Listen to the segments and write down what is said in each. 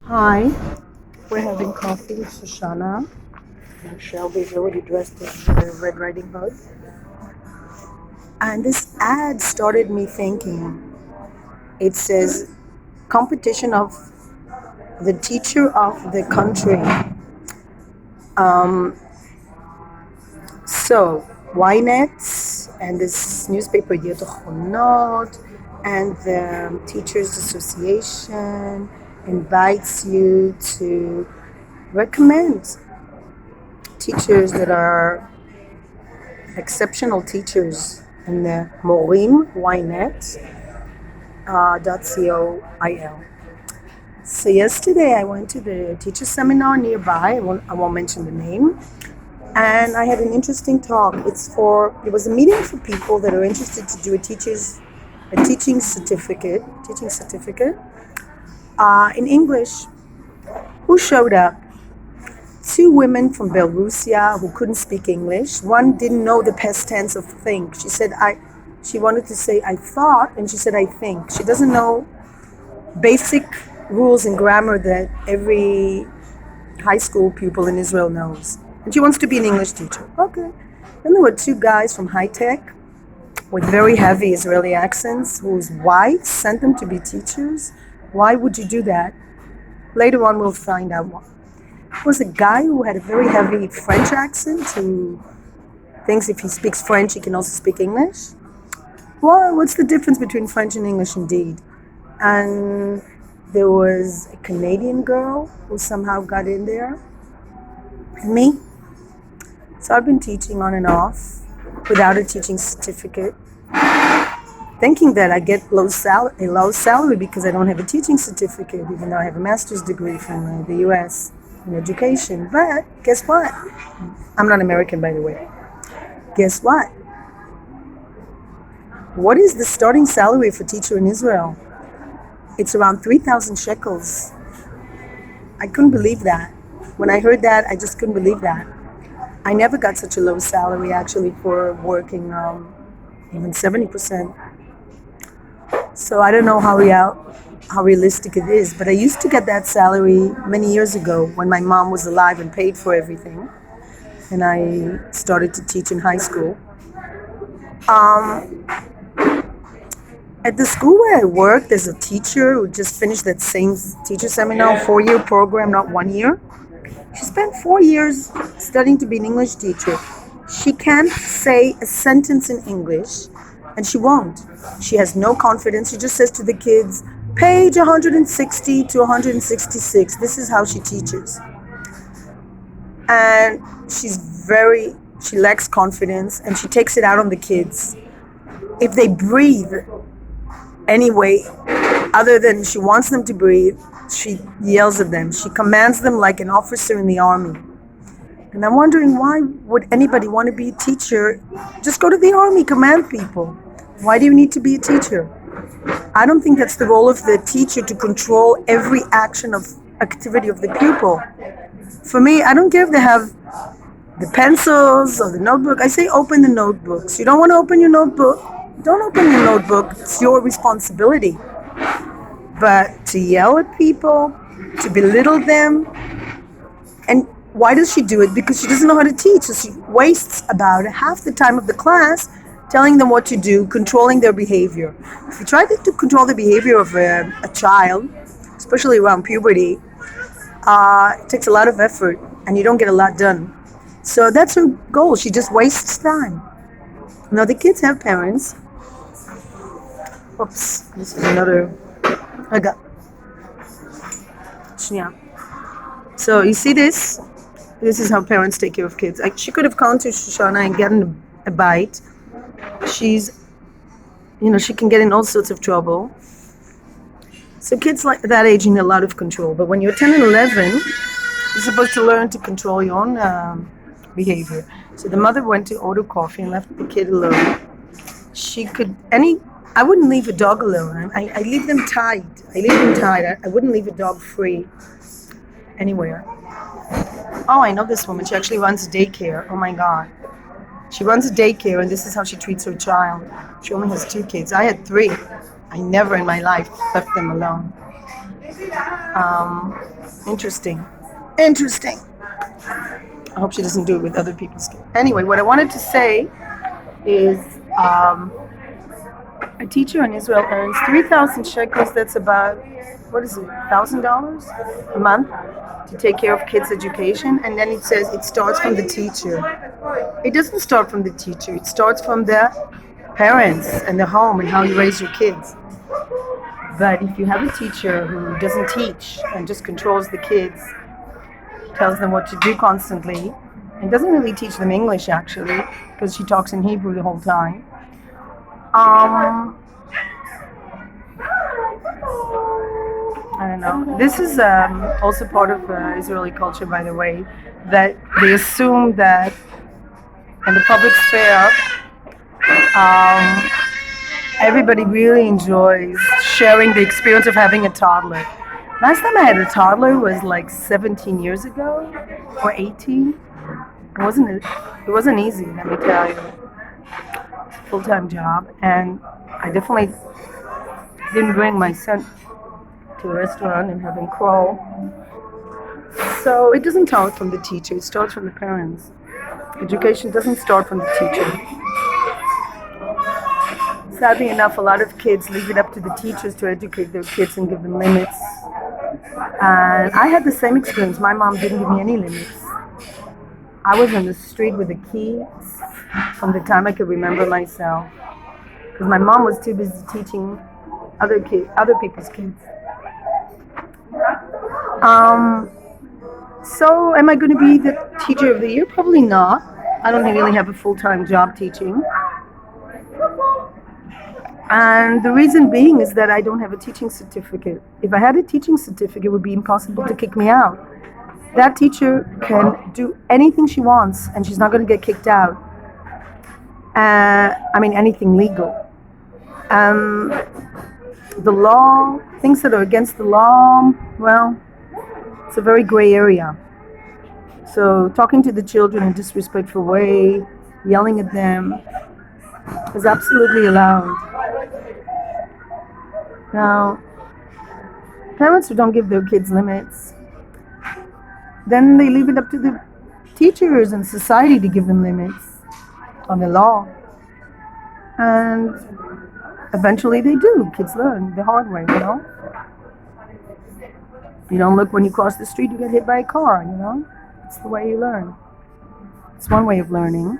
Hi, we're having coffee with Shoshana. And Shelby is already dressed as the Red Riding Hood. And this ad started me thinking. It says, competition of the teacher of the country. Um, so, Ynet and this newspaper, Yedchonot, and the Teachers Association invites you to recommend teachers that are exceptional teachers in the Morim Ynet .coil. So yesterday I went to the teacher seminar nearby. I won't mention the name, and I had an interesting talk. It was a meeting for people that are interested to do a teaching certificate in English. Who showed up? Two women from Belarusia who couldn't speak English. One didn't know the past tense of think. She wanted to say I thought, and she said I think. She doesn't know basic rules in grammar that every high school pupil in Israel knows. And she wants to be an English teacher. Okay. Then there were two guys from high tech with very heavy Israeli accents whose wives sent them to be teachers. Why would you do that? Later on we'll find out why. Was a guy who had a very heavy French accent who thinks if he speaks French he can also speak English. Well, what's the difference between French and English indeed? And there was a Canadian girl who somehow got in there. And me. So I've been teaching on and off without a teaching certificate, thinking that I get a low salary because I don't have a teaching certificate, even though I have a master's degree from the US in education. But guess what? I'm not American, by the way. Guess what? What is the starting salary for a teacher in Israel? It's around 3,000 shekels. I couldn't believe that. When I heard that, I just couldn't believe that. I never got such a low salary actually for working even 70%. So I don't know how realistic it is, but I used to get that salary many years ago when my mom was alive and paid for everything, and I started to teach in high school. Um, at the school where I worked, there's a teacher who just finished that same teacher seminar, 4-year program, not 1 year. She spent 4 years studying to be an English teacher. She can't say a sentence in English, and she won't. She has no confidence. She just says to the kids, page 160 to 166. This is how she teaches. And she lacks confidence, and she takes it out on the kids. If they breathe anyway, other than she wants them to breathe, she yells at them. She commands them like an officer in the army. And I'm wondering, why would anybody want to be a teacher? Just go to the army, command people. Why do you need to be a teacher? I don't think that's the role of the teacher to control every action of activity of the pupil. For me, I don't care if they have the pencils or the notebook. I say open the notebooks. You don't want to open your notebook? Don't open your notebook. It's your responsibility. But to yell at people, to belittle them, and why does she do it? Because she doesn't know how to teach. So she wastes about half the time of the class telling them what to do, controlling their behavior. If you try to control the behavior of a child, especially around puberty, it takes a lot of effort and you don't get a lot done. So that's her goal. She just wastes time. Now the kids have parents. Oops, this is another. Yeah. So you see this? This is how parents take care of kids. She could have gone to Shoshana and gotten a bite. She can get in all sorts of trouble. So kids like that age need a lot of control. But when you're 10 and 11, you're supposed to learn to control your own behavior. So the mother went to order coffee and left the kid alone. I wouldn't leave a dog alone. I leave them tied. I wouldn't leave a dog free anywhere. Oh, I know this woman. She actually runs a daycare. Oh my God. She runs a daycare, and this is how she treats her child. She only has 2 kids. I had 3. I never in my life left them alone. Um, interesting. Interesting. I hope she doesn't do it with other people's kids. Anyway, what I wanted to say is a teacher in Israel earns 3,000 shekels. That's about, what is it, $1,000 a month to take care of kids' education. And then it says it starts from the teacher. It doesn't start from the teacher. It starts from the parents and the home and how you raise your kids. But if you have a teacher who doesn't teach and just controls the kids, tells them what to do constantly, and doesn't really teach them English actually, because she talks in Hebrew the whole time. I don't know. This is also part of Israeli culture, by the way, that they assume that in the public sphere, everybody really enjoys sharing the experience of having a toddler. Last time I had a toddler was like 17 years ago, or 18. It wasn't easy, let me tell you. Full-time job, and I definitely didn't bring my son to a restaurant and have him crawl. So it doesn't start from the teacher, it starts from the parents. Education doesn't start from the teacher. Sadly enough, a lot of kids leave it up to the teachers to educate their kids and give them limits. And I had the same experience. My mom didn't give me any limits. I was on the street with a key from the time I could remember myself, because my mom was too busy teaching other people's kids. So am I going to be the teacher of the year? Probably not. I don't really have a full-time job teaching. And the reason being is that I don't have a teaching certificate. If I had a teaching certificate, it would be impossible to kick me out. That teacher can do anything she wants, and she's not going to get kicked out. Anything legal. The law, things that are against the law, well, it's a very gray area. So talking to the children in a disrespectful way, yelling at them, is absolutely allowed. Now, parents who don't give their kids limits, then they leave it up to the teachers and society to give them limits on the law. And eventually they do. Kids learn the hard way, you know? You don't look when you cross the street, you get hit by a car, you know? It's the way you learn. It's one way of learning.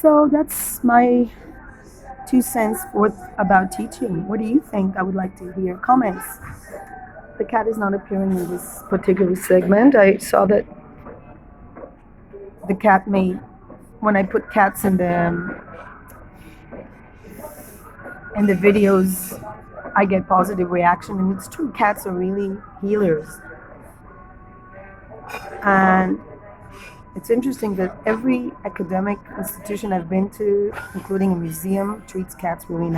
So that's my 2 cents worth about teaching. What do you think? I would like to hear comments. The cat is not appearing in this particular segment. I saw that the cat when I put cats in the videos, I get positive reaction, and it's true. Cats are really healers. And it's interesting that every academic institution I've been to, including a museum, treats cats really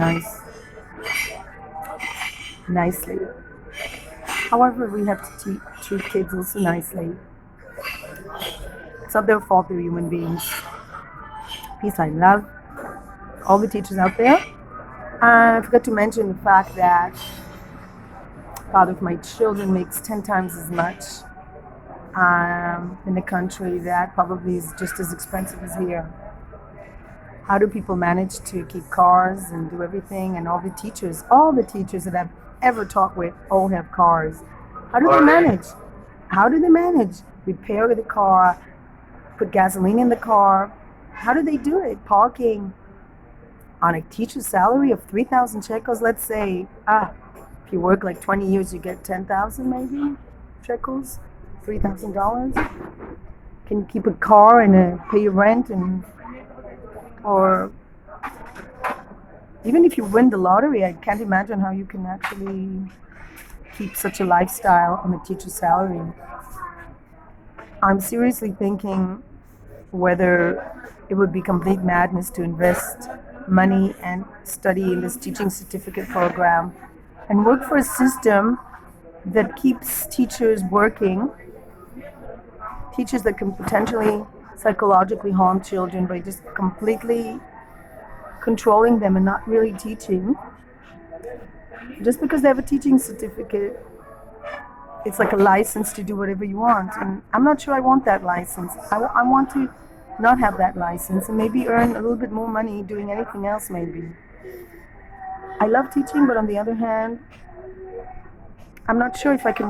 nicely. However, we have to treat kids also nicely. It's not their fault, they're human beings. Peace, I love all the teachers out there. I forgot to mention the fact that father of my children makes 10 times as much in a country that probably is just as expensive as here. How do people manage to keep cars and do everything? And all the teachers that I've ever taught with all have cars. How do they manage? Repair the car, put gasoline in the car. How do they do it? Parking. On a teacher's salary of 3,000 shekels, let's say, if you work like 20 years, you get 10,000 maybe shekels, $3,000. Can you keep a car and pay your rent, or even if you win the lottery, I can't imagine how you can actually keep such a lifestyle on a teacher's salary. I'm seriously thinking whether it would be complete madness to invest money and study in this teaching certificate program and work for a system that keeps teachers working, teachers that can potentially psychologically harm children by just completely controlling them and not really teaching. Just because they have a teaching certificate, it's like a license to do whatever you want. And I'm not sure I want that license. I want to not have that license and maybe earn a little bit more money doing anything else, maybe. I love teaching, but on the other hand, I'm not sure if I can